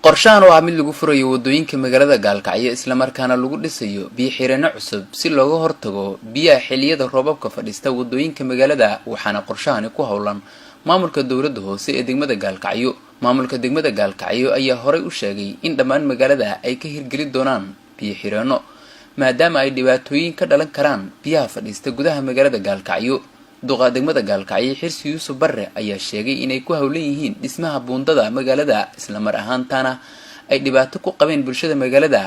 qorshahan waa mid lagu furayo wadooyinka magaalada Gaalkacyo isla markaana lagu dhisayo biyo xireeno cusub si looga hortago biyaha xilliyada roobabka fadhiista wadooyinka magaalada waxaana qorshahani ku howlan maamulka dawladda hoose ee degmada Gaalkacyo. Maamulka degmada Gaalkacyo ayaa horey u sheegay in dhammaan magaalada ay ka hirgelin doonaan biyo xireeno maadaama ay dhibaatooyin ka dhalan karaan biyaha fadhiista gudaha magaalada Gaalkacyo. duqa degmada Gaalkacyo Xirsi Yuusuf Barre ayaa sheegay inay ku hawlan yihiin dhismaha buundada magaalada isla mar ahaantaana ay dhibaato ku qabeen bulshada magaalada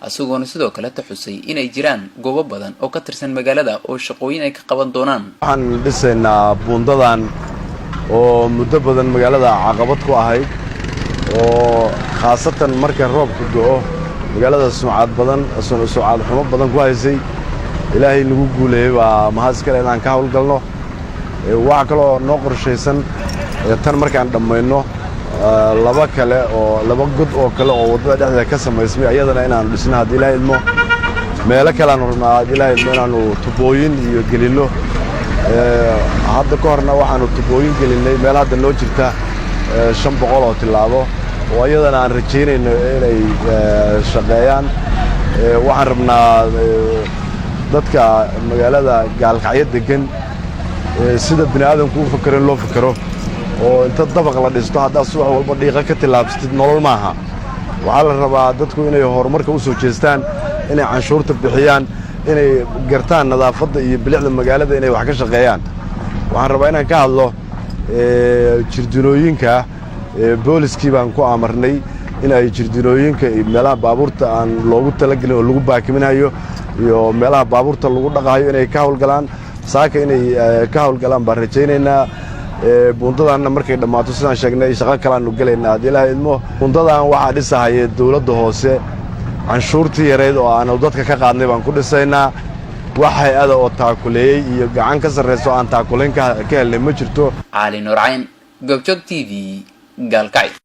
asagoo sidoo kale xusay inay jiraan goobo badan oo ka tirsan magaalada oo shaqooyin ay ka qaban doonaan. waxaan dhisaynaa buundadan oo muddo badan magaalada caqabad ku ahayd oo khaasatan marka roobku go'o magaalada sumcad xumo badan ku haysay ilaahay nagu guuleeyay waa mahad iskale inaan ka hawlgalno. waxa kale oo noo qorshaysan tan markaan dhammayno laba god oo kale oo wadada dhexdeeda ka samaysmay ayadana inaan dhisno haddii ilaahay idmo meelo kale aan rabnaa haddii ilaahay idmo inaanu tubooyin iyo gelino. hadda ka horna waxaanu tubooyin gelinay meel hadda noo jirta 500 oo tilaabo oo ayadana aan rajaynayno inay shaqeeyaan. waxaan rabnaa dadka magaalada Gaalkacyo degan sida bini'aadamku u fakareen loo fakaro oo inta dabaq la dhisto hadda subax walba dhiiqa ka tilaabsatid nolol maaha. waxaa la rabaa dadku inay horumarka u soo jeestaan inay canshuurta bixiyaan inay gartaan nadaafadda iyo bilicda magaalada inay wax ka shaqeeyaan. waxaan rabaa inaan ka hadlo jirdinooyinka booliskii baan ku amarnay inay jirdinooyinka meelaha baabuurta aan loogu talagelin oo lagu baakiminayo iyo meelaha baabuurta lagu dhaqayo inay ka hawlgalaan saaka inay ka hawlgalaan baan rajaynaynaa. buundadaanna markay dhammaato sidaan sheegnay shaqo kale aanu gelaynaa haddii ilaahay idmo. buundadan waxaa dhisahaya dawladda hoose canshuurtii yareyd oo aanu dadka ka qaadnay baan ku dhisaynaa. wax hay-ada oo taakuleeyey iyo gacan ka sarrayso aan taakulayn ka helnay ma jirto. Cali Nuur Cayn, Goobjoog TV, Gaalkacyo.